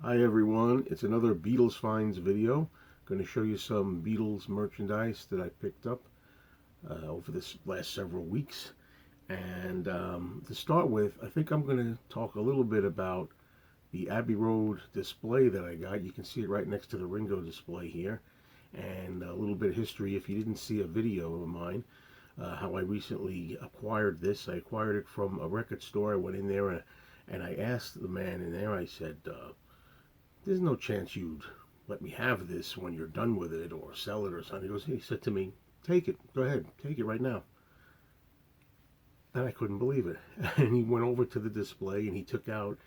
Hi everyone, it's another Beatles Finds video. Going to show you some Beatles merchandise that I picked up over this last several weeks. And to start with, I think I'm going to talk a little bit about the Abbey Road display that I got. You can see it right next to the Ringo display here. And a little bit of history if you didn't see a video of mine. How I recently acquired this. I acquired it from a record store. I went in there and I asked the man in there, I said, there's no chance you'd let me have this when you're done with it or sell it or something. He said to me, take it, go ahead, take it right now. And I couldn't believe it. And he went over to the display and he took out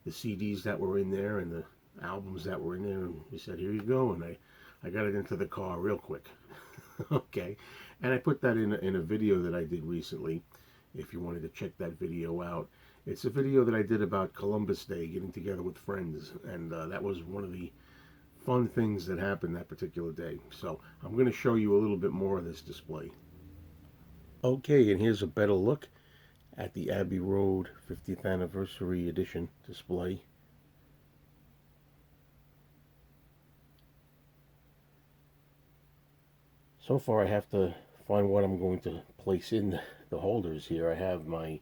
the CDs that were in there and the albums that were in there. And he said, here you go. And I got it into the car real quick. Okay. And I put that in a video that I did recently, if you wanted to check that video out. It's a video that I did about Columbus Day, getting together with friends, and that was one of the fun things that happened that particular day. So I'm going to show you a little bit more of this display. Okay, and here's a better look at the Abbey Road 50th Anniversary Edition display. So far I have to find what I'm going to place in the holders here. I have my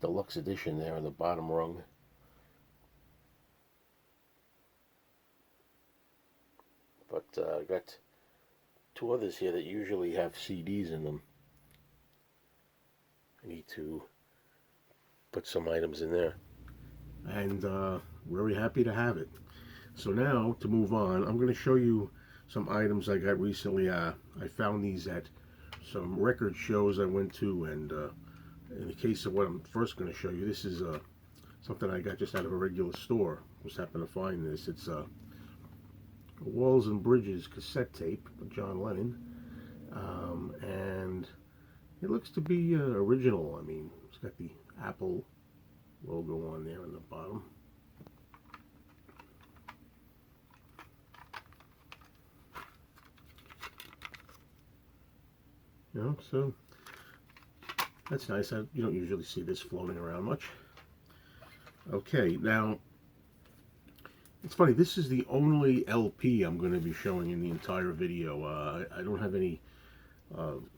deluxe edition there on the bottom rung. But I got two others here that usually have CDs in them. I need to put some items in there. And very happy to have it. So now, to move on, I'm going to show you some items I got recently. I found these at some record shows I went to, and in the case of what I'm first going to show you, this is something I got just out of a regular store. Just happened to find this. It's a Walls and Bridges cassette tape of John Lennon, and it looks to be original. I mean, it's got the Apple logo on there on the bottom. You know, so that's nice. You don't usually see this floating around much. Okay, now it's funny. This is the only LP I'm going to be showing in the entire video. I don't have any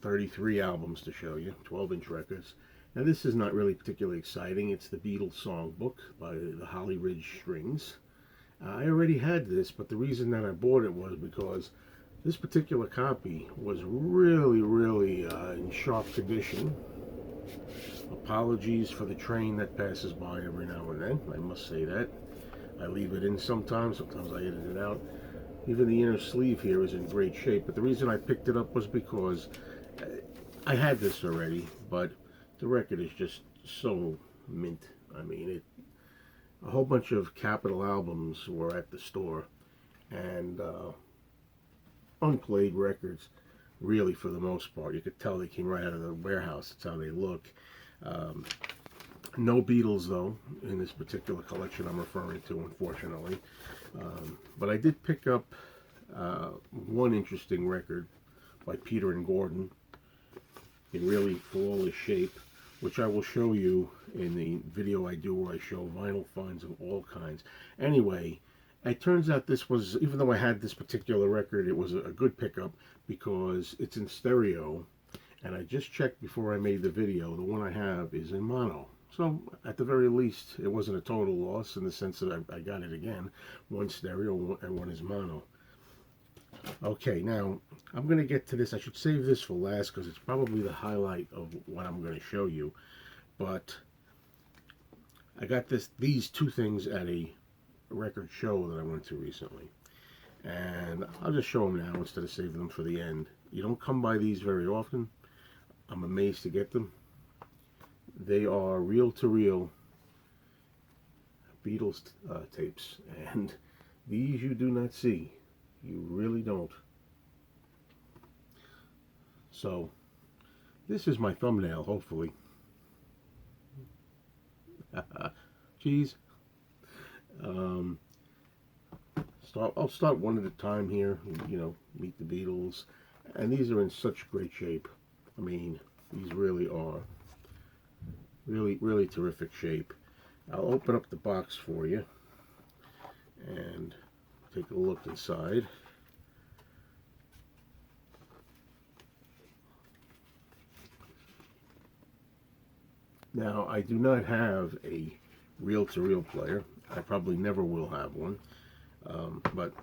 33 albums to show you, 12-inch records. Now this is not really particularly exciting. It's the Beatles songbook by the Holly Ridge Strings. I already had this, but the reason that I bought it was because this particular copy was really in sharp condition. Apologies for the train that passes by every now and then, I must say that. I leave it in sometimes I edit it out. Even the inner sleeve here is in great shape, but the reason I picked it up was because I had this already, but the record is just so mint. I mean, a whole bunch of Capitol albums were at the store, and unplayed records, really, for the most part. You could tell they came right out of the warehouse. That's how they look. No Beatles, though, in this particular collection I'm referring to, unfortunately. But I did pick up one interesting record by Peter and Gordon in really flawless shape, which I will show you in the video I do where I show vinyl finds of all kinds. Anyway, it turns out this was, even though I had this particular record, it was a good pickup because it's in stereo, and I just checked before I made the video. The one I have is in mono. So, at the very least, it wasn't a total loss in the sense that I got it again. One stereo and one is mono. Okay, now, I'm going to get to this. I should save this for last because it's probably the highlight of what I'm going to show you. But I got these two things at a record show that I went to recently. And I'll just show them now instead of saving them for the end. You don't come by these very often. I'm amazed to get them. They are reel-to-reel Beatles tapes, and these you do not see. You really don't. So, this is my thumbnail, hopefully. Jeez. I'll start one at a time here. You know, meet the Beatles, and these are in such great shape. I mean, these really are really terrific shape. I'll open up the box for you. take a look inside. Now, I do not have a reel-to-reel player. I probably never will have one, but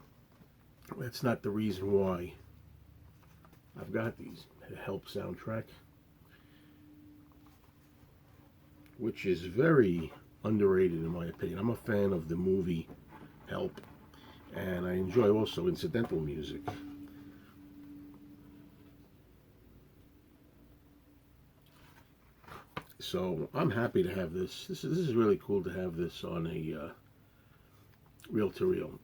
that's not the reason why I've got these. The Help soundtrack, which is very underrated in my opinion. I'm a fan of the movie Help, and I enjoy also incidental music. So I'm happy to have this. This is really cool to have this on a reel-to-reel.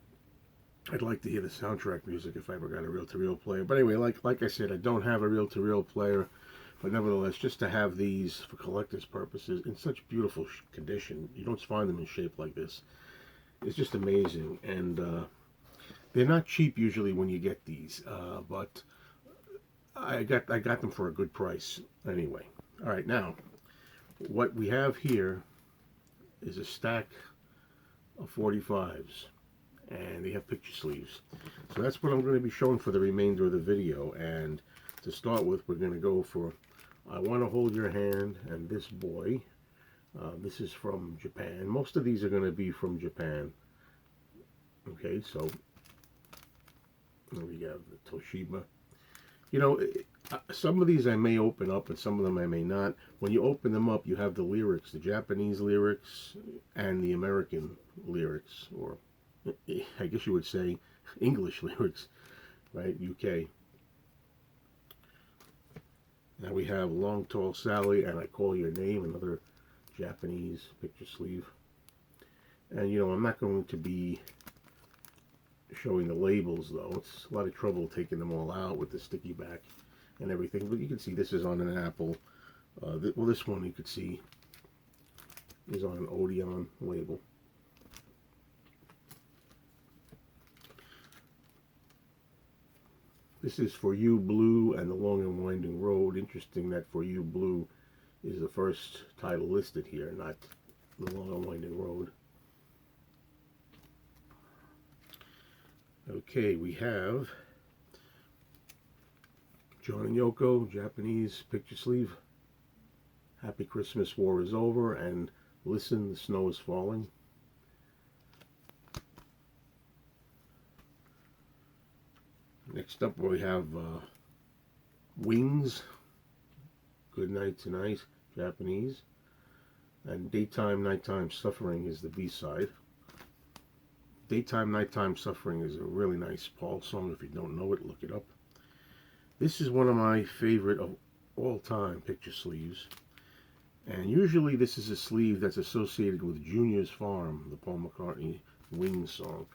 I'd like to hear the soundtrack music if I ever got a reel-to-reel player. But anyway, like I said, I don't have a reel-to-reel player. But nevertheless, just to have these for collector's purposes in such beautiful condition, you don't find them in shape like this. It's just amazing. And they're not cheap usually when you get these. But I got them for a good price. Anyway, all right, now what we have here is a stack of 45s, and they have picture sleeves. So that's what I'm going to be showing for the remainder of the video. And to start with, we're going to go for I Want to Hold Your Hand and This Boy. This is from Japan. Most of these are going to be from Japan. Okay, so we have the Toshiba. You know, some of these I may open up and some of them I may not. When you open them up, you have the lyrics, the Japanese lyrics and the American lyrics, or I guess you would say English lyrics, right? UK. Now we have Long Tall Sally and I Call Your Name, another Japanese picture sleeve. And you know, I'm not going to be showing the labels though. It's a lot of trouble taking them all out with the sticky back and everything. But you can see this is on an Apple. Well, this one you could see is on an Odeon label. This is For You Blue and The Long and Winding Road. Interesting that For You Blue is the first title listed here, not The Long and Winding Road. Okay, we have John and Yoko, Japanese picture sleeve. Happy Christmas, War is Over, and Listen, the Snow is Falling. Next up we have Wings, Good Night Tonight, Japanese. And Daytime, Nighttime Suffering is the B-side. Daytime, Nighttime Suffering is a really nice Paul song. If you don't know it, look it up. This is one of my favorite of all time picture sleeves. And usually this is a sleeve that's associated with Junior's Farm, the Paul McCartney Wings song.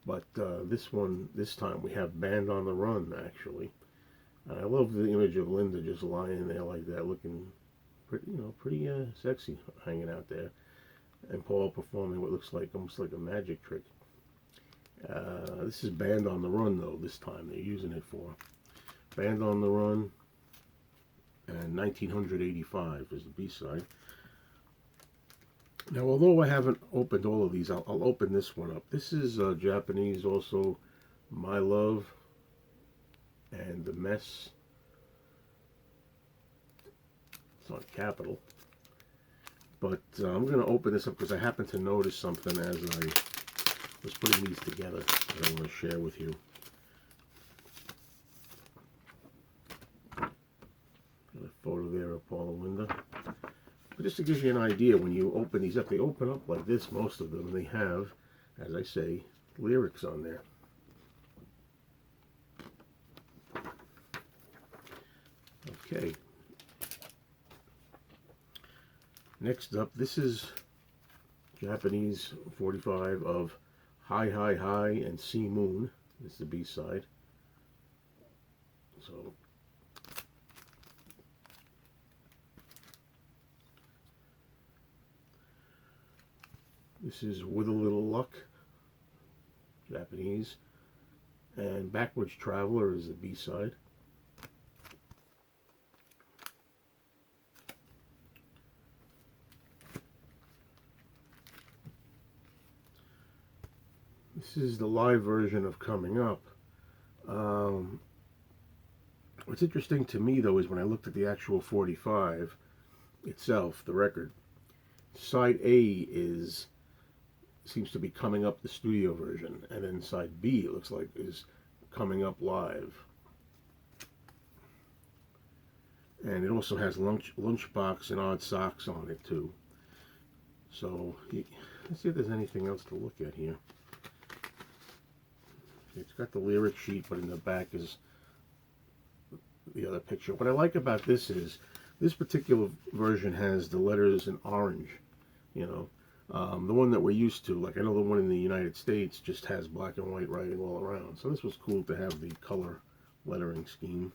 But this time we have Band on the Run, actually. And I love the image of Linda just lying there like that, looking pretty sexy, hanging out there. And Paul performing what looks like almost like a magic trick. This is Band on the Run, though, this time they're using it for. Band on the Run, and 1985 is the B-side. Now, although I haven't opened all of these, I'll open this one up. This is Japanese also, My Love and The Mess. It's on Capital. But I'm going to open this up because I happened to notice something as I was putting these together that I want to share with you. Got a photo there of Paul and Linda. But just to give you an idea, when you open these up, they open up like this, most of them, and they have, as I say, lyrics on there. Okay. Next up, this is Japanese 45 of Hi Hi Hi and Sea Moon. This is the B-side. So this is With a Little Luck, Japanese. And Backwards Traveler is the B-side. This is the live version of Coming Up. Um, what's interesting to me, though, is when I looked at the actual 45 itself, the record, side A seems to be Coming Up, the studio version, and then side B, it looks like, is Coming Up live. And it also has Lunchbox and Odd Socks on it too. So let's see if there's anything else to look at here. It's got the lyric sheet, but in the back is the other picture. What I like about this is this particular version has the letters in orange. You know, the one that we're used to, like I know the one in the United States just has black and white writing all around. So this was cool to have the color lettering scheme.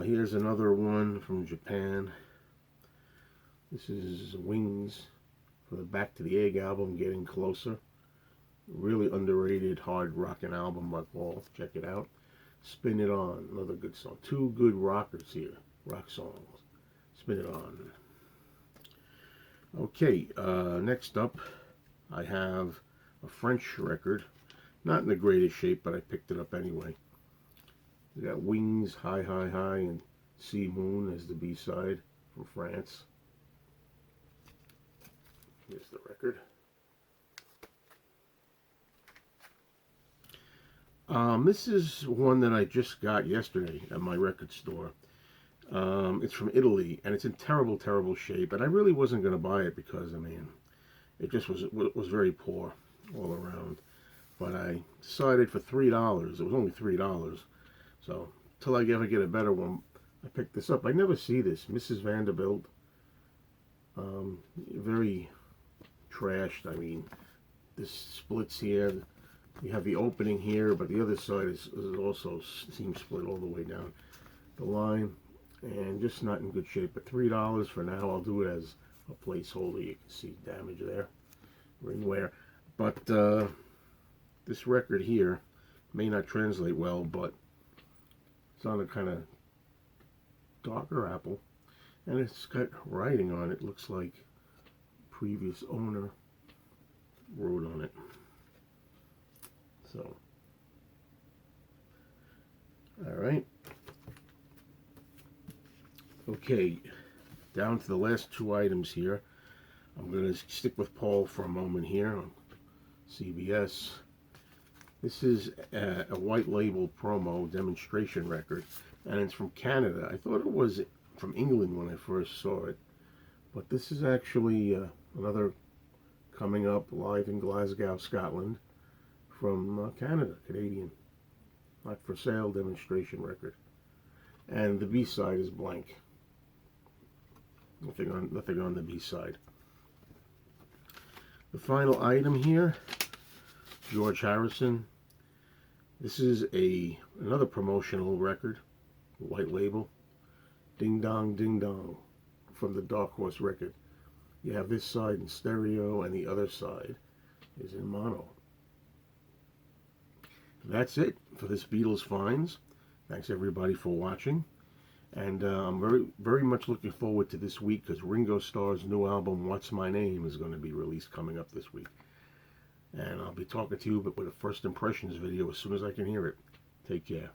Here's another one from Japan. This is Wings for the Back to the Egg album, Getting Closer. Really underrated hard rockin' album by Paul. Check it out. Spin It On, another good song. Two good rockers here, rock songs. Spin It On. Okay, next up I have a French record. Not in the greatest shape, but I picked it up anyway. We got Wings, High, High, High, and Sea Moon as the B-side from France. Here's the record. This is one that I just got yesterday at my record store. It's from Italy, and it's in terrible, terrible shape. And I really wasn't going to buy it because, I mean, it just was very poor all around. But I decided for $3. It was only $3. So, till I ever get a better one, I picked this up. I never see this. Mrs. Vanderbilt. Very trashed. I mean, this splits here. You have the opening here, but the other side is also seems split all the way down the line. And just not in good shape. But $3 for now. I'll do it as a placeholder. You can see damage there. Ring wear. But this record here may not translate well, but it's on a kind of darker apple, and it's got writing on it. Looks like previous owner wrote on it. So, all right. Okay, down to the last two items here. I'm going to stick with Paul for a moment here on CBS. This is a white label promo demonstration record, and it's from Canada. I thought it was from England when I first saw it, but this is actually another Coming Up live in Glasgow, Scotland, from Canada, Canadian, not for sale demonstration record. And the B-side is blank. Nothing on the B-side. The final item here, George Harrison. This is another promotional record, white label, Ding Dong Ding Dong, from the Dark Horse record. You have this side in stereo and the other side is in mono. That's it for this Beatles Finds. Thanks everybody for watching. And I'm very, very much looking forward to this week because Ringo Starr's new album, What's My Name, is going to be released coming up this week. And I'll be talking to you with a first impressions video as soon as I can hear it. Take care.